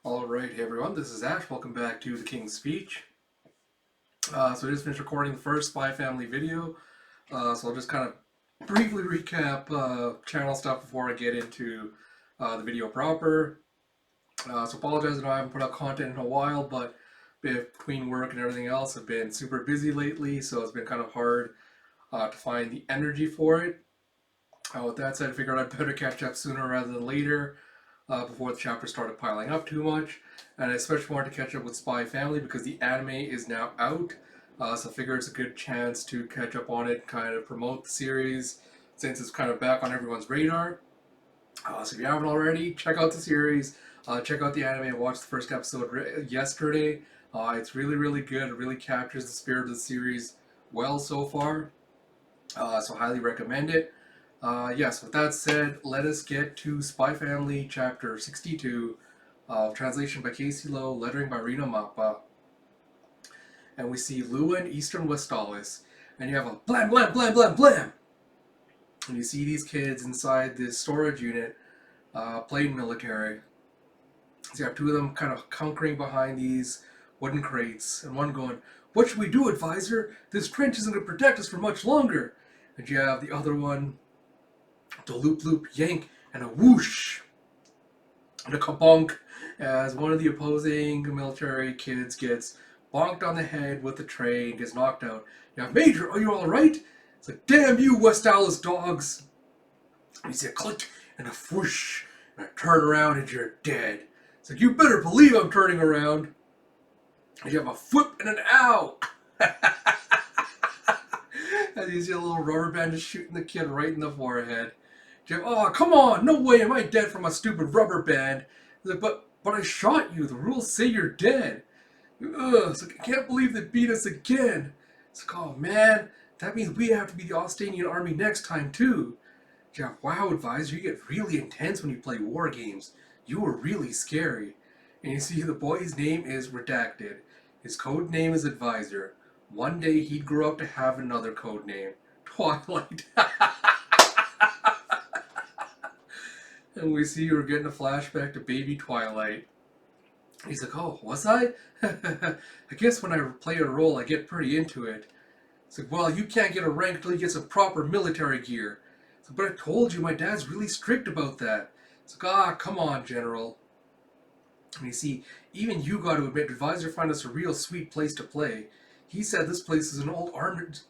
Alright, hey everyone, this is Ash. Welcome back to The King's Speech. So I just finished recording the first Spy Family video. So I'll just kind of briefly recap channel stuff before I get into the video proper. So apologize that I haven't put out content in a while, but between work and everything else, I've been super busy lately, so it's been kind of hard to find the energy for it. With that said, I figured I'd better catch up sooner rather than later before the chapter started piling up too much. And I especially wanted to catch up with Spy Family because the anime is now out. So I figure it's a good chance to catch up on it, kind of promote the series since it's kind of back on everyone's radar. So if you haven't already, check out the series. Check out the anime. I watched the first episode yesterday. It's really, really good. It really captures the spirit of the series well so far. So highly recommend it. Yes, with that said, let us get to Spy Family Chapter 62, translation by Casey Lowe, lettering by Rina Mappa. And we see Lua and Eastern Westalis, and you have a blam, blam, blam, blam, blam! And you see these kids inside this storage unit, playing military. So you have two of them kind of hunkering behind these wooden crates, and one going, "What should we do, advisor? This trench isn't going to protect us for much longer." And you have the other one, the loop loop yank, and a whoosh, and a kabonk, as one of the opposing military kids gets bonked on the head with the tray and gets knocked out. You have, "Major, are you alright?" It's like, "Damn you, West Dallas dogs." And you see a click and a whoosh, and a turn around and you're dead. It's like, "You better believe I'm turning around." And you have a whoop and an ow. And you see a little rubber band just shooting the kid right in the forehead. Jeff, "Oh, come on, no way am I dead from a stupid rubber band." He's like, but I shot you. The rules say you're dead." Ugh, it's like, "I can't believe they beat us again." It's like, "Oh man, that means we have to be the Austanian army next time too." Jeff, "Wow, advisor, you get really intense when you play war games. You were really scary." And you see the boy's name is redacted. His code name is Advisor. One day he'd grow up to have another code name, Twilight. And we see we're getting a flashback to baby Twilight. He's like, "Oh, was I? I guess when I play a role, I get pretty into it." It's like, "Well, you can't get a rank until you get some proper military gear." It's like, "But I told you, my dad's really strict about that." It's like, "Ah, come on, General." And you see, even you got to admit, Advisor found us a real sweet place to play. He said this place is an old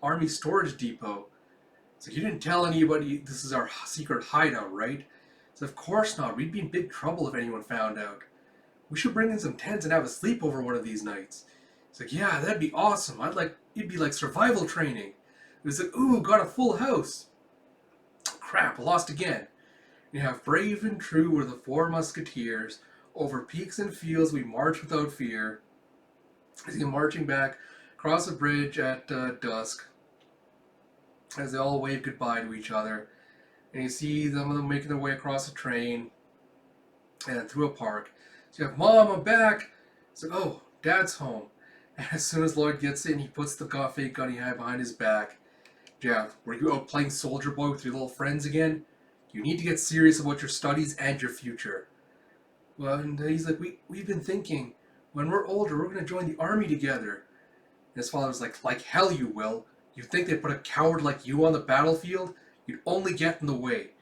army storage depot. So you didn't tell anybody this is our secret hideout, right? So of course not. We'd be in big trouble if anyone found out. We should bring in some tents and have a sleepover one of these nights. It's like, "Yeah, that'd be awesome. It'd be like survival training." It was like, "Ooh, got a full house." Crap, lost again. You have brave and true were the four musketeers. Over peaks and fields we march without fear. You see them marching back across the bridge at dusk as they all wave goodbye to each other. And you see some of them making their way across a train and through a park. So you have, "Mom, I'm back." It's like, "Oh, Dad's home." And as soon as Loid gets in, he puts the fake gun he had behind his back. "Jeff, were you out playing Soldier Boy with your little friends again? You need to get serious about your studies and your future." Well, and he's like, we've been thinking, when we're older, we're going to join the army together." And his father was like hell you will. You think they'd put a coward like you on the battlefield? You'd only get in the way.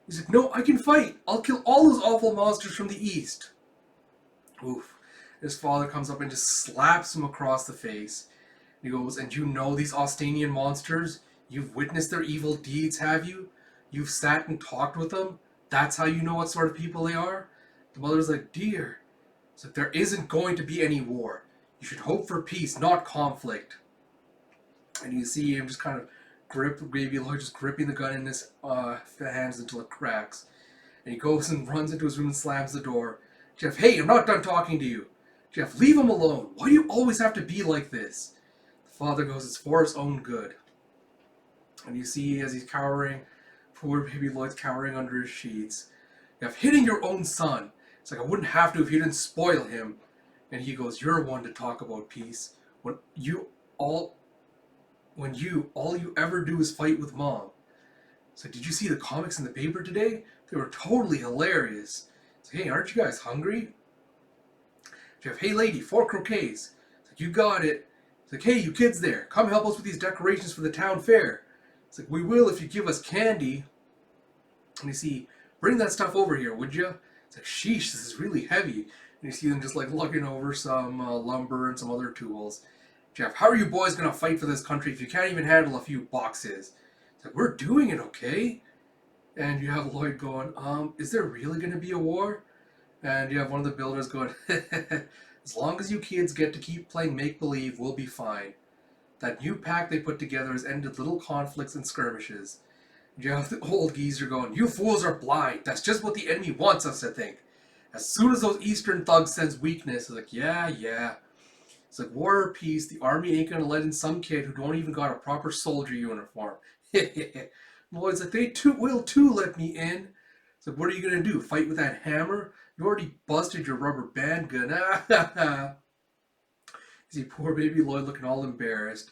He's like, "No, I can fight. I'll kill all those awful monsters from the east." Oof. His father comes up and just slaps him across the face. He goes, "And you know these Austanian monsters? You've witnessed their evil deeds, have you? You've sat and talked with them? That's how you know what sort of people they are?" The mother's like, "Dear, it's like, there isn't going to be any war. You should hope for peace, not conflict." And you see him just kind of baby Lloyd just gripping the gun in his hands until it cracks. And he goes and runs into his room and slams the door. "Jeff, hey, I'm not done talking to you. Jeff, leave him alone. Why do you always have to be like this?" The father goes, "It's for his own good." And you see as he's cowering, poor baby Lloyd's cowering under his sheets. "You have hitting your own son. It's like, I wouldn't have to if you didn't spoil him." And he goes, "You're one to talk about peace. All all you ever do is fight with Mom." It's like, "Did you see the comics in the paper today? They were totally hilarious." It's like, "Hey, aren't you guys hungry?" Jeff, hey lady, 4 croquets. It's like, you got it. It's like, hey, you kids there, come help us with these decorations for the town fair. It's like, we will if you give us candy. And you see, bring that stuff over here, would you? It's like, sheesh, this is really heavy. And you see them just like lugging over some lumber and some other tools. Jeff, how are you boys going to fight for this country if you can't even handle a few boxes? It's like, we're doing it, okay? And you have Loid going, is there really going to be a war? And you have one of the builders going, as long as you kids get to keep playing make-believe, we'll be fine. That new pact they put together has ended little conflicts and skirmishes. And you have the old geezer going, you fools are blind. That's just what the enemy wants us to think. As soon as those eastern thugs sense weakness, it's like, yeah. It's like, war or peace, the army ain't gonna let in some kid who don't even got a proper soldier uniform. Boys, like, they will too let me in. It's like, what are you gonna do? Fight with that hammer? You already busted your rubber band gun. You see poor baby Loid looking all embarrassed.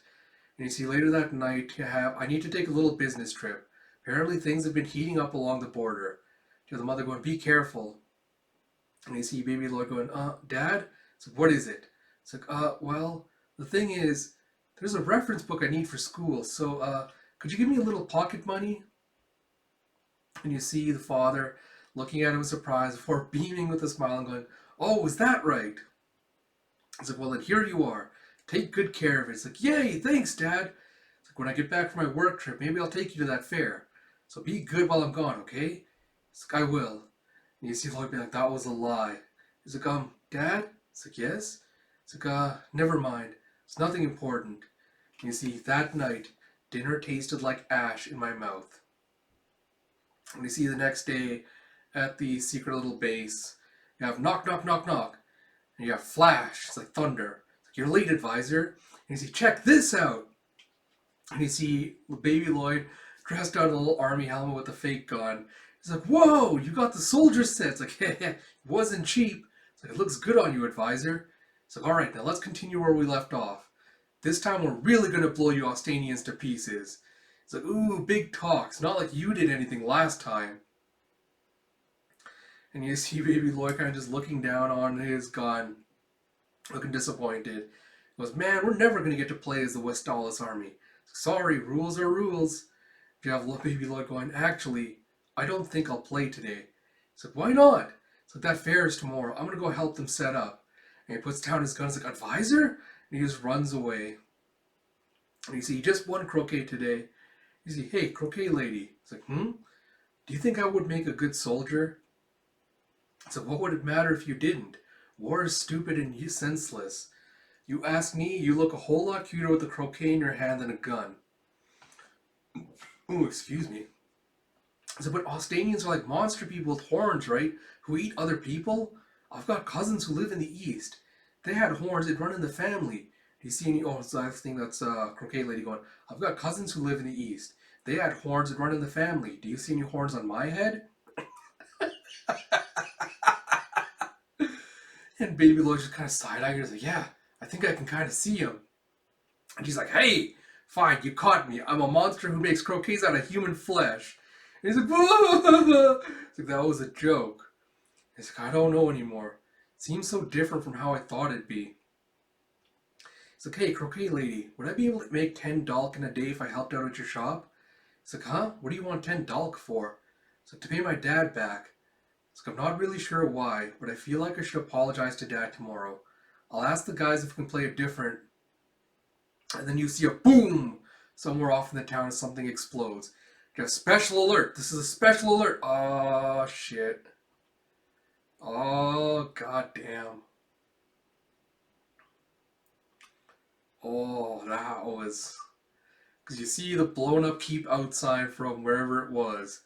And you see later that night, I need to take a little business trip. Apparently things have been heating up along the border. You have the mother going, be careful. And you see baby Loid going, Dad? It's like, what is it? It's like, well, the thing is, there's a reference book I need for school, so, could you give me a little pocket money? And you see the father looking at him with surprise before beaming with a smile and going, oh, is that right? It's like, well, then here you are. Take good care of it. It's like, yay, thanks, Dad. It's like, when I get back from my work trip, maybe I'll take you to that fair. So be good while I'm gone, okay? It's like, I will. And you see Lloyd be like, that was a lie. He's like, Dad? It's like, yes? It's like, never mind. It's nothing important. And you see, that night, dinner tasted like ash in my mouth. And you see the next day at the secret little base, you have knock, knock, knock, knock. And you have flash. It's like thunder. It's like, you're late, advisor. And you see, check this out. And you see baby Loid dressed out in a little army helmet with a fake gun. He's like, whoa, you got the soldier set. It's like, it wasn't cheap. It's like, it looks good on you, advisor. It's like, all right, now let's continue where we left off. This time we're really going to blow you Austanians to pieces. It's like, ooh, big talks. Not like you did anything last time. And you see baby Loid kind of just looking down on his gun, looking disappointed. He goes, man, we're never going to get to play as the Westalis army. Sorry, rules are rules. You have baby Loid going, actually, I don't think I'll play today. He's like, why not? It's like, that fair is tomorrow. I'm going to go help them set up. And he puts down his gun. He's like, advisor? And he just runs away. And you see, just one croquet today. You see, hey, croquet lady. He's like, do you think I would make a good soldier? So what would it matter if you didn't? War is stupid and senseless. You ask me, you look a whole lot cuter with a croquet in your hand than a gun. Ooh, excuse me. So, but Austanians are like monster people with horns, right? Who eat other people? I've got cousins who live in the East. They had horns, they'd run in the family. Do you see any... Oh, so I think that's croquet lady going, I've got cousins who live in the East. They had horns that run in the family. Do you see any horns on my head? And baby Lloyd just kind of side-eyeing. He's like, yeah, I think I can kind of see him. And she's like, hey, fine, you caught me. I'm a monster who makes croquets out of human flesh. And he's like, whoa! It's like, that was a joke. He's like, I don't know anymore. It seems so different from how I thought it'd be. He's like, hey, croquet lady, would I be able to make 10 dalk in a day if I helped out at your shop? He's like, huh? What do you want 10 dalk for? It's like, to pay my dad back. It's like, I'm not really sure why, but I feel like I should apologize to Dad tomorrow. I'll ask the guys if we can play it different. And then you see a boom somewhere off in the town as something explodes. You have special alert. This is a special alert. Oh, shit. Oh, goddamn. Oh, that was... Because you see the blown up keep outside from wherever it was.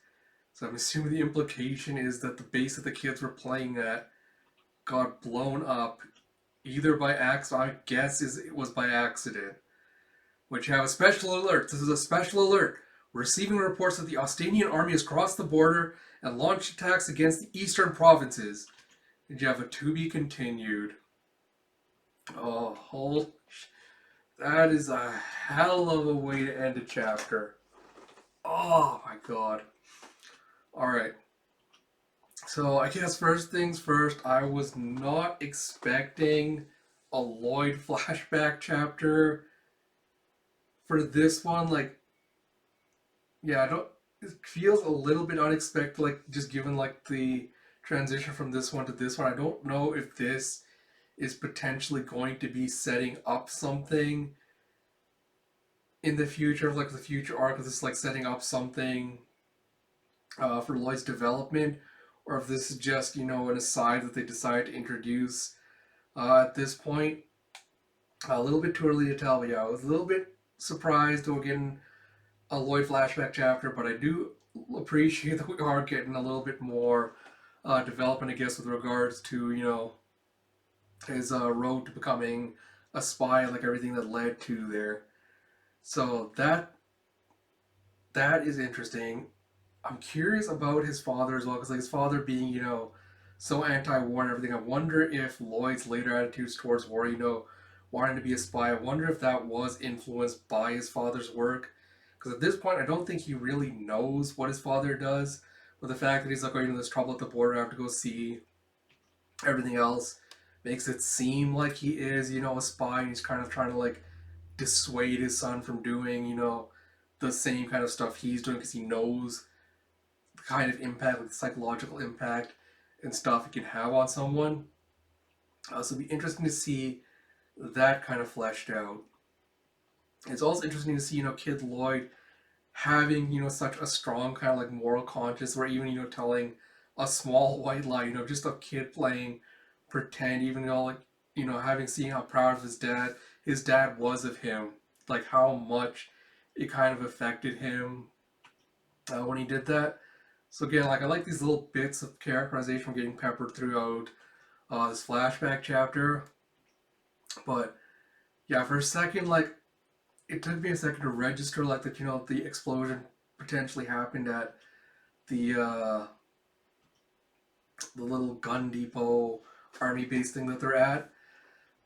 So I'm assuming the implication is that the base that the kids were playing at got blown up either by accident. I guess it was by accident. Which you have a special alert. This is a special alert. We're receiving reports that the Austanian army has crossed the border and launched attacks against the eastern provinces. And you have a to be continued. Oh, that is a hell of a way to end a chapter. Oh my god. Alright. So I guess first things first, I was not expecting a Loid flashback chapter for this one. Like, yeah, I don't. It feels a little bit unexpected, like just given like the transition from this one to this one. I don't know if this is potentially going to be setting up something in the future, like the future arc. Is this like setting up something for Lloyd's development, or if this is just an aside that they decide to introduce at this point. A little bit too early to tell, but yeah, I was a little bit surprised that we're getting a Lloyd flashback chapter, but I do appreciate that we are getting a little bit more development, I guess, with regards to his road to becoming a spy, like everything that led to there. So that is interesting. I'm curious about his father as well, because like his father being so anti-war and everything. I wonder if Lloyd's later attitudes towards war, wanting to be a spy. I wonder if that was influenced by his father's work. Because at this point, I don't think he really knows what his father does. But the fact that he's like, there's trouble at the border, I have to go see everything else, makes it seem like he is, a spy, and he's kind of trying to like dissuade his son from doing, the same kind of stuff he's doing because he knows the kind of impact, like the psychological impact and stuff it can have on someone. So it'd be interesting to see that kind of fleshed out. It's also interesting to see, Kid Lloyd having, such a strong kind of like moral conscience, where even, telling a small white lie, just a kid playing pretend, even though like, having seen how proud of his dad was of him, like how much it kind of affected him when he did that. So again, like I like these little bits of characterization getting peppered throughout this flashback chapter. But yeah, for a second, like it took me a second to register, like that the explosion potentially happened at the the little gun depot army base thing that they're at.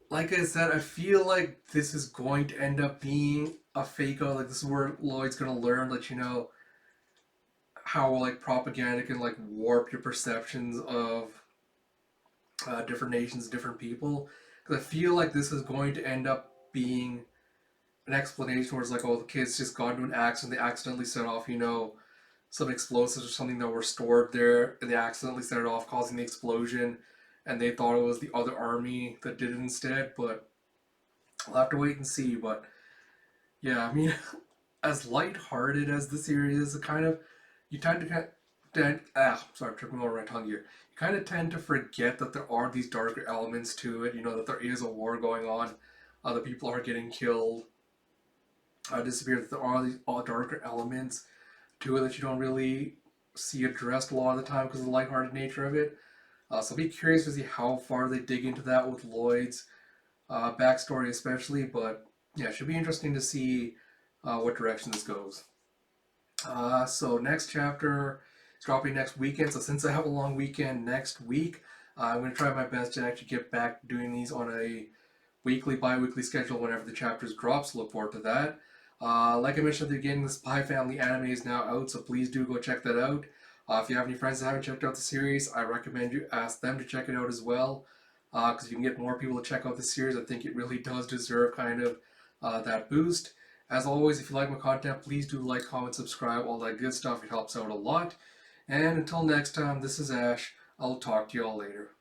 Like I said, I feel like this is going to end up being a fake out. Like this is where Lloyd's gonna learn that how like propaganda can like warp your perceptions of different nations, different people. Because I feel like this is going to end up being an explanation where it's like, oh, the kids just got into an accident, they accidentally set off, some explosives or something that were stored there, and they accidentally set it off, causing the explosion, and they thought it was the other army that did it instead. But I'll have to wait and see. But yeah, I mean, as lighthearted as the series is, it kind of you tend to sorry, I'm tripping over my tongue here. You kind of tend to forget that there are these darker elements to it. That there is a war going on, other people are getting killed, disappear. That there are these all darker elements to it that you don't really see addressed a lot of the time because of the lighthearted nature of it. So I'll be curious to see how far they dig into that with Lloyd's backstory, especially. But yeah, it should be interesting to see what direction this goes. So next chapter is dropping next weekend. So since I have a long weekend next week, I'm going to try my best to actually get back to doing these on a weekly, bi-weekly schedule whenever the chapters drop. So look forward to that. Like I mentioned at the beginning, the Spy Family anime is now out, so please do go check that out. If you have any friends that haven't checked out the series, I recommend you ask them to check it out as well. Because if you can get more people to check out the series, I think it really does deserve kind of that boost. As always, if you like my content, please do like, comment, subscribe, all that good stuff. It helps out a lot. And until next time, this is Ash. I'll talk to you all later.